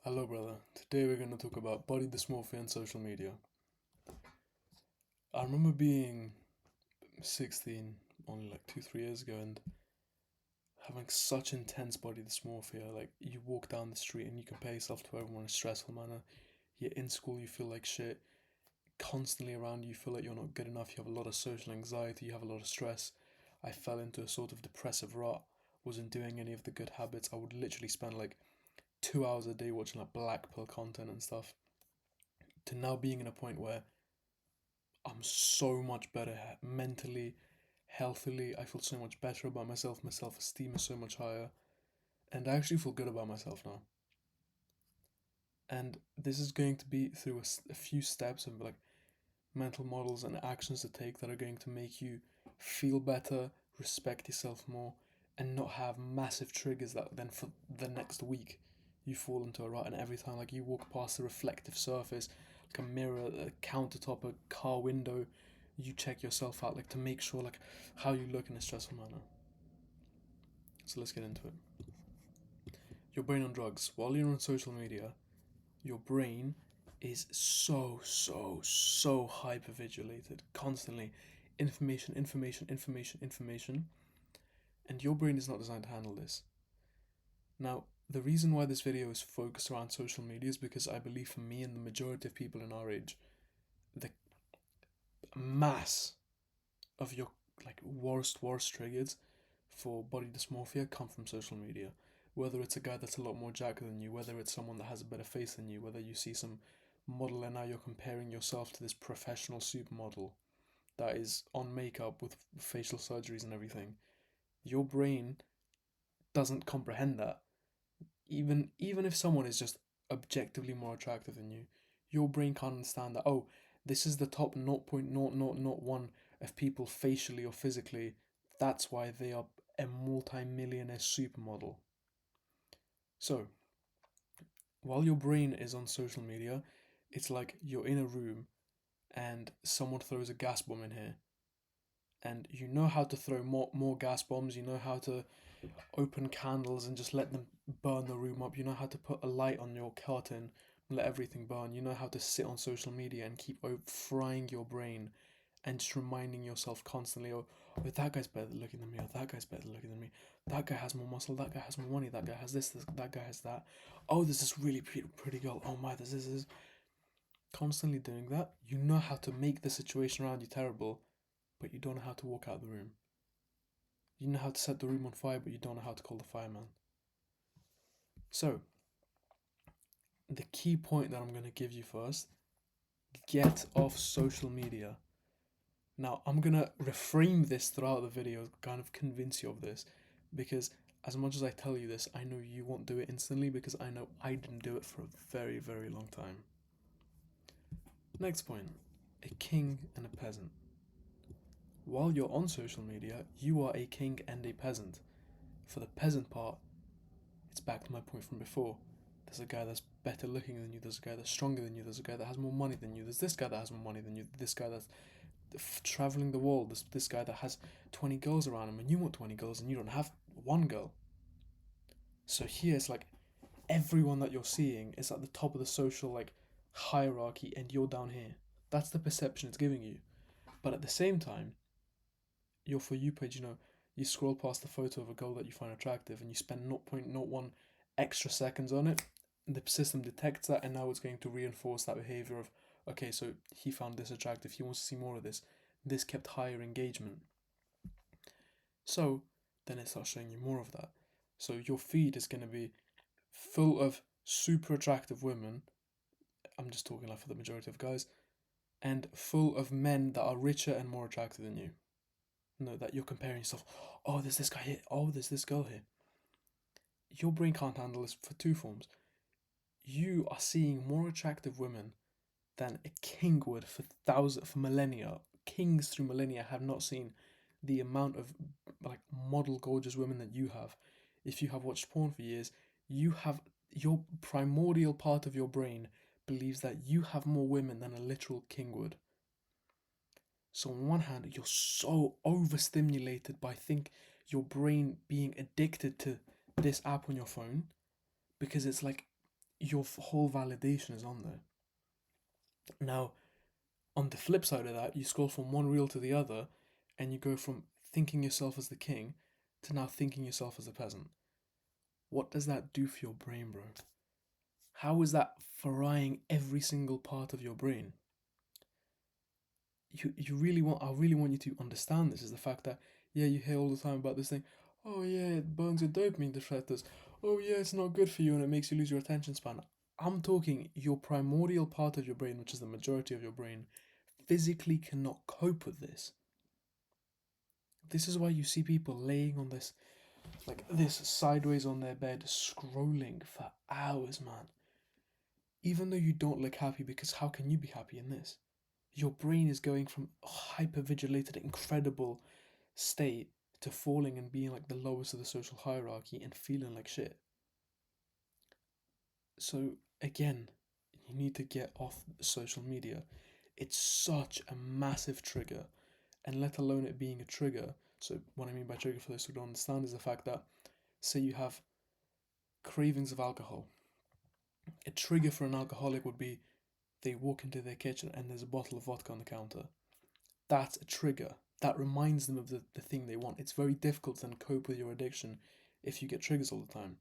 Hello, brother. Today we're going to talk about body dysmorphia and social media. I remember being 16, only like 2, 3 years ago, and having such intense body dysmorphia. Like, you walk down the street and you compare yourself to everyone in a stressful manner. Yet in school, you feel like shit. Constantly around you, you feel like you're not good enough. You have a lot of social anxiety, you have a lot of stress. I fell into a sort of depressive rut, wasn't doing any of the good habits. I would literally spend like 2 hours a day watching like black pill content and stuff, to now being in a point where I'm so much better mentally, healthily. I feel so much better about myself. My self esteem is so much higher. And I actually feel good about myself now. And this is going to be through a few steps of like mental models and actions to take that are going to make you feel better, respect yourself more, and not have massive triggers that then for the next week you fall into a rut. And every time like you walk past a reflective surface, like a mirror, a countertop, a car window, you check yourself out like to make sure like how you look in a stressful manner. So let's get into it. Your brain on drugs. While you're on social media, your brain is so hypervigilated constantly. Information, and your brain is not designed to handle this. Now, the reason why this video is focused around social media is because I believe for me and the majority of people in our age, the mass of your like worst triggers for body dysmorphia come from social media. Whether it's a guy that's a lot more jacked than you, whether it's someone that has a better face than you, whether you see some model and now you're comparing yourself to this professional supermodel that is on makeup with facial surgeries and everything. Your brain doesn't comprehend that. Even if someone is just objectively more attractive than you, your brain can't understand that. Oh, this is the top 0.0001 of people facially or physically. That's why they are a multi-millionaire supermodel. So, while your brain is on social media, it's like you're in a room and someone throws a gas bomb in here. And you know how to throw more gas bombs, you know how to open candles and just let them burn the room up. You know how to put a light on your curtain and let everything burn. You know how to sit on social media and keep frying your brain and just reminding yourself constantly, oh, that guy's better looking than me, or that guy's better looking than me. That guy has more muscle, that guy has more money, that guy has this, that guy has that. Oh, there's this really pretty girl. Oh my, this is. Constantly doing that, you know how to make the situation around you terrible, but you don't know how to walk out of the room. You know how to set the room on fire, but you don't know how to call the fireman. So, the key point that I'm going to give you first: get off social media. Now, I'm going to reframe this throughout the video, kind of convince you of this, because as much as I tell you this, I know you won't do it instantly because I know I didn't do it for a very long time. Next point: a king and a peasant. While you're on social media, you are a king and a peasant. For the peasant part, it's back to my point from before. There's a guy that's better looking than you, there's a guy that's stronger than you, there's a guy that has more money than you, there's this guy that has more money than you, this guy that's traveling the world, this guy that has 20 girls around him, and you want 20 girls and you don't have one girl. So here it's like everyone that you're seeing is at the top of the social like hierarchy and you're down here. That's the perception it's giving you. But at the same time, your For You page, you scroll past the photo of a girl that you find attractive and you spend 0.01 extra seconds on it, the system detects that and now it's going to reinforce that behavior of, okay, so he found this attractive, he wants to see more of this. This kept higher engagement. So then it starts showing you more of that. So your feed is going to be full of super attractive women. I'm just talking like for the majority of guys, and full of men that are richer and more attractive than you. No, that you're comparing yourself. Oh, there's this guy here. Oh, there's this girl here. Your brain can't handle this for two forms. You are seeing more attractive women than a king would for millennia. Kings through millennia have not seen the amount of like model gorgeous women that you have. If you have watched porn for years, you have your primordial part of your brain believes that you have more women than a literal king would. So on one hand, you're so overstimulated by your brain being addicted to this app on your phone because it's like your whole validation is on there. Now, on the flip side of that, you scroll from one reel to the other, and you go from thinking yourself as the king to now thinking yourself as a peasant. What does that do for your brain, bro? How is that frying every single part of your brain? You really want I really want you to understand this is the fact that yeah, you hear all the time about this thing. Oh yeah, it burns your dopamine receptors. Oh yeah, it's not good for you and it makes you lose your attention span. I'm talking your primordial part of your brain, which is the majority of your brain, physically cannot cope with this. This is why you see people laying on this sideways on their bed scrolling for hours, man. Even though you don't look happy, because how can you be happy in this? Your brain is going from hyper-vigilated, incredible state to falling and being like the lowest of the social hierarchy and feeling like shit. So again, you need to get off social media. It's such a massive trigger, and let alone it being a trigger. So what I mean by trigger, for those who don't understand, is the fact that say you have cravings of alcohol. A trigger for an alcoholic would be they walk into their kitchen and there's a bottle of vodka on the counter. That's a trigger. That reminds them of the thing they want. It's very difficult to then cope with your addiction if you get triggers all the time.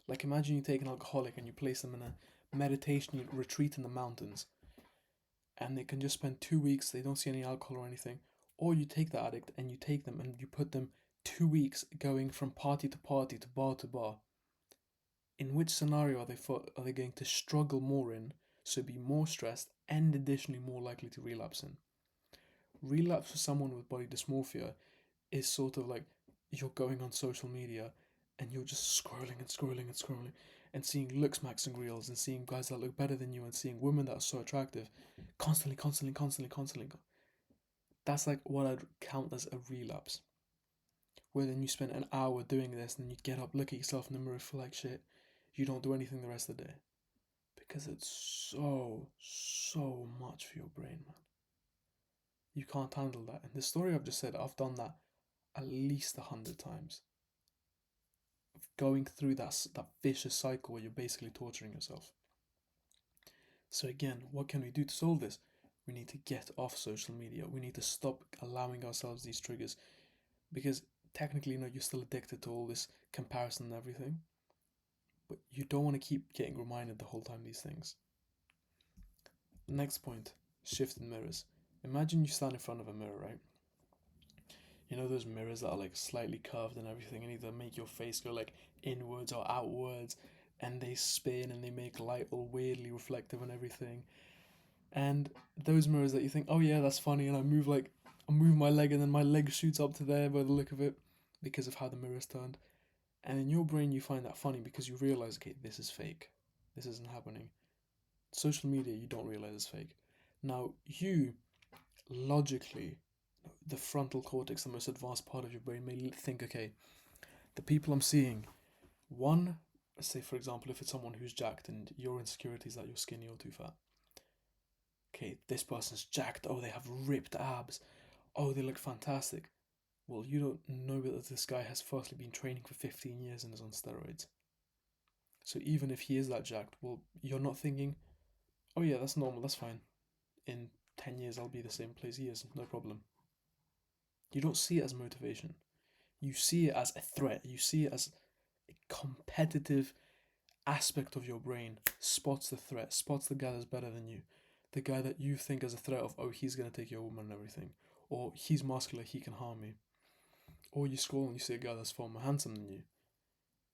Like imagine you take an alcoholic and you place them in a meditation retreat in the mountains and they can just spend 2 weeks, they don't see any alcohol or anything. Or you take the addict and you take them and you put them 2 weeks going from party to party to bar. In which scenario are they going to struggle more in, so be more stressed and additionally more likely to relapse in? Relapse for someone with body dysmorphia is sort of like you're going on social media and you're just scrolling and scrolling and scrolling and seeing looks maxing reels and seeing guys that look better than you and seeing women that are so attractive constantly, constantly, constantly, constantly. That's like what I'd count as a relapse. Where then you spend an hour doing this and you get up, look at yourself in the mirror, feel like shit. You don't do anything the rest of the day. Because it's so much for your brain, man. You can't handle that. And the story I've just said, I've done that at least 100 times. Going through that vicious cycle where you're basically torturing yourself. So again, what can we do to solve this? We need to get off social media. We need to stop allowing ourselves these triggers because technically, you're still addicted to all this comparison and everything, but you don't want to keep getting reminded the whole time these things. Next point, shift in mirrors. Imagine you stand in front of a mirror, right? You know those mirrors that are like slightly curved and everything, and either make your face go like inwards or outwards, and they spin and they make light all weirdly reflective and everything. And those mirrors that you think, oh yeah, that's funny, and I move my leg and then my leg shoots up to there by the look of it, because of how the mirror's turned. And in your brain, you find that funny because you realize, okay, this is fake. This isn't happening. Social media, you don't realize is fake. Now, you logically, the frontal cortex, the most advanced part of your brain, may think, okay, the people I'm seeing, one, say for example, if it's someone who's jacked and your insecurity is that you're skinny or too fat. Okay, this person's jacked. Oh, they have ripped abs. Oh, they look fantastic. Well, you don't know that this guy has firstly been training for 15 years and is on steroids. So even if he is that jacked, well, you're not thinking, oh yeah, that's normal, that's fine. In 10 years, I'll be the same place he is, no problem. You don't see it as motivation. You see it as a threat. You see it as a competitive aspect of your brain spots the threat, spots the guy that's better than you, the guy that you think as a threat of, oh, he's gonna take your woman and everything, or he's muscular, he can harm me. Or you scroll and you see a guy that's far more handsome than you.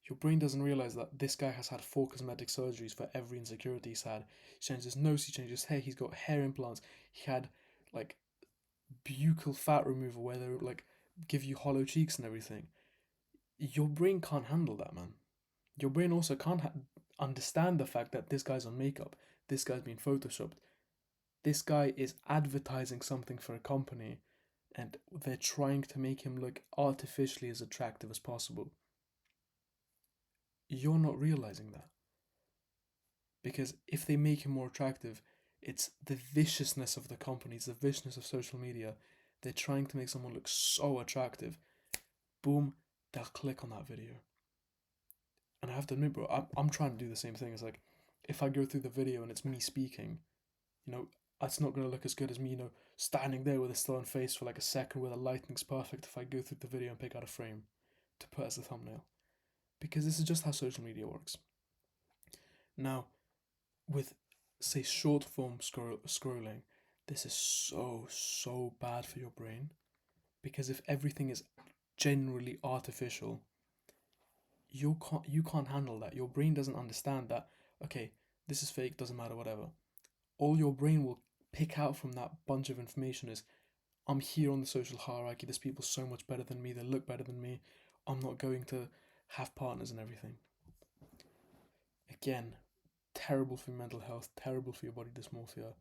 Your brain doesn't realize that this guy has had 4 cosmetic surgeries for every insecurity he's had. He changed his nose, he changed his hair, he's got hair implants, he had like buccal fat removal where they like give you hollow cheeks and everything. Your brain can't handle that, man. Your brain also can't understand the fact that this guy's on makeup, this guy's been photoshopped, this guy is advertising something for a company, and they're trying to make him look artificially as attractive as possible. You're not realizing that. Because if they make him more attractive, it's the viciousness of the companies, the viciousness of social media. They're trying to make someone look so attractive. Boom, they'll click on that video. And I have to admit, bro, I'm trying to do the same thing. It's like, if I go through the video and it's me speaking, you know, it's not going to look as good as me, standing there with a still face for like a second where the lighting's perfect if I go through the video and pick out a frame to put as a thumbnail. Because this is just how social media works. Now, with, say, short form scrolling, this is so bad for your brain. Because if everything is generally artificial, you can't handle that. Your brain doesn't understand that, okay, this is fake, doesn't matter, whatever. All your brain will pick out from that bunch of information is, I'm here on the social hierarchy, there's people so much better than me, they look better than me, I'm not going to have partners and everything. Again, terrible for your mental health, terrible for your body dysmorphia,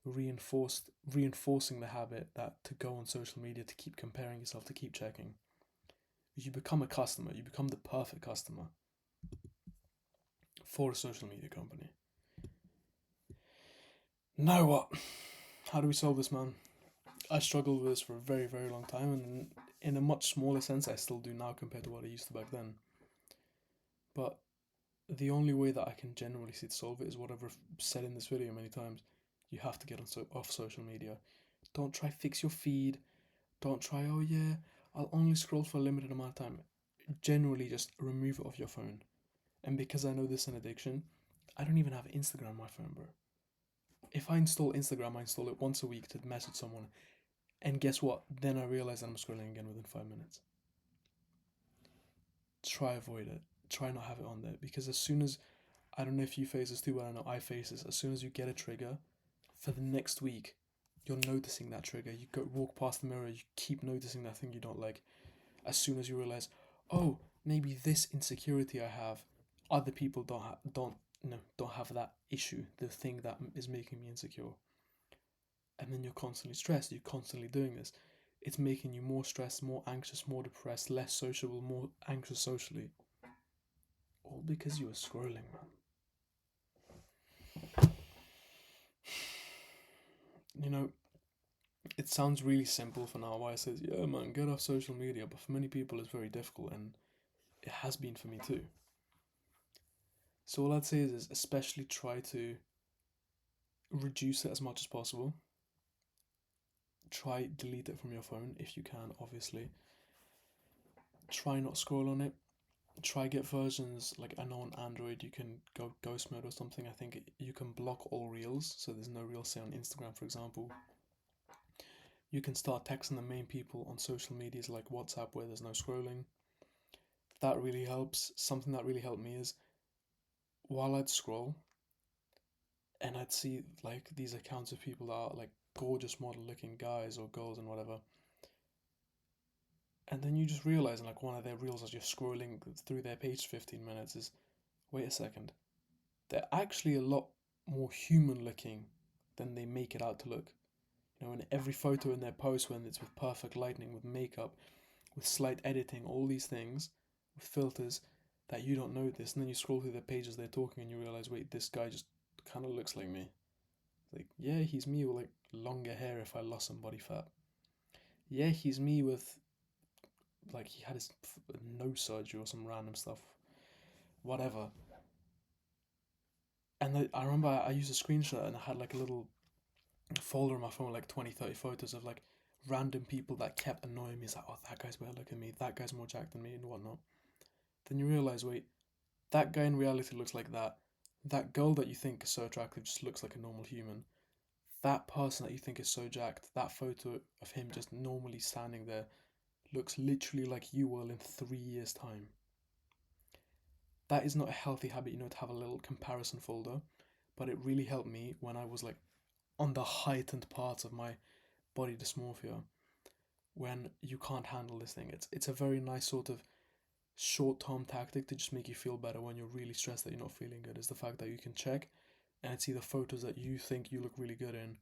reinforcing the habit that to go on social media, to keep comparing yourself, to keep checking. You become a customer, you become the perfect customer for a social media company. Now what? How do we solve this, man? I struggled with this for a very, very long time, and in a much smaller sense, I still do now compared to what I used to back then. But the only way that I can generally see to solve it is what I've said in this video many times. You have to get off social media. Don't try fix your feed. Don't try, oh yeah, I'll only scroll for a limited amount of time. Generally, just remove it off your phone. And because I know this is an addiction, I don't even have Instagram on my phone, bro. If I install Instagram, I install it once a week to message someone. And guess what? Then I realize that I'm scrolling again within 5 minutes. Try avoid it. Try not have it on there. Because as soon as, I don't know if you face this too, but I know I face this. As soon as you get a trigger, for the next week, you're noticing that trigger. You go walk past the mirror, you keep noticing that thing you don't like. As soon as you realize, oh, maybe this insecurity I have, other people don't have that issue, the thing that is making me insecure. And then you're constantly stressed. You're constantly doing this. It's making you more stressed, more anxious, more depressed, less sociable, more anxious socially. All because you were scrolling, man. You know, it sounds really simple for now why I says, yeah man, get off social media, but for many people it's very difficult, and it has been for me too. So all I'd say is especially try to reduce it as much as possible. Try delete it from your phone if you can, obviously. Try not scroll on it. Try get versions, like I know on Android you can go ghost mode or something. I think you can block all reels, so there's no reels, say on Instagram for example. You can start texting the main people on social medias like WhatsApp where there's no scrolling. That really helps. Something that really helped me is while I'd scroll and I'd see like these accounts of people that are like gorgeous model looking guys or girls and whatever, and then you just realize in like one of their reels as you're scrolling through their page 15 minutes is, wait a second, they're actually a lot more human looking than they make it out to look. In every photo in their post, when it's with perfect lighting, with makeup, with slight editing, all these things, with filters, that you don't notice, and then you scroll through their pages, they're talking, and you realize, wait, this guy just kind of looks like me. Like, yeah, he's me with like longer hair if I lost some body fat. Yeah, he's me with like he had his nose surgery or some random stuff, whatever. And I remember I used a screenshot and I had like a little folder on my phone with like 20, 30 photos of like random people that kept annoying me. It's like, oh, that guy's better looking than me, that guy's more jacked than me, and whatnot. Then you realize, wait, that guy in reality looks like that. That girl that you think is so attractive just looks like a normal human. That person that you think is so jacked, that photo of him just normally standing there looks literally like you will in 3 years' time. That is not a healthy habit, to have a little comparison folder, but it really helped me when I was like on the heightened parts of my body dysmorphia, when you can't handle this thing. It's a very nice sort of short-term tactic to just make you feel better when you're really stressed that you're not feeling good, is the fact that you can check and it's either photos that you think you look really good in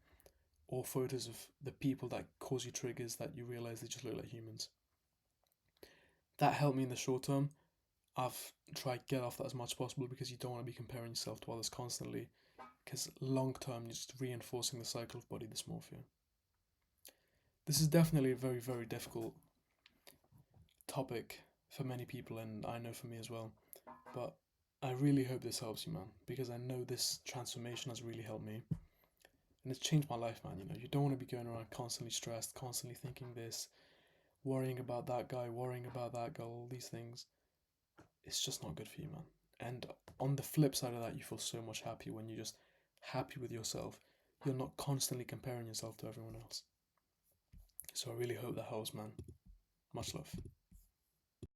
or photos of the people that cause you triggers that you realize they just look like humans. That helped me in the short term. I've tried to get off that as much as possible because you don't want to be comparing yourself to others constantly, because long term you're just reinforcing the cycle of body dysmorphia. This is definitely a very, very difficult topic for many people, and I know for me as well. But I really hope this helps you, man, because I know this transformation has really helped me. And it's changed my life, man. You don't want to be going around constantly stressed, constantly thinking this, worrying about that guy, worrying about that girl, all these things. It's just not good for you, man. And on the flip side of that, you feel so much happier when you're just happy with yourself. You're not constantly comparing yourself to everyone else. So I really hope that helps, man. Much love.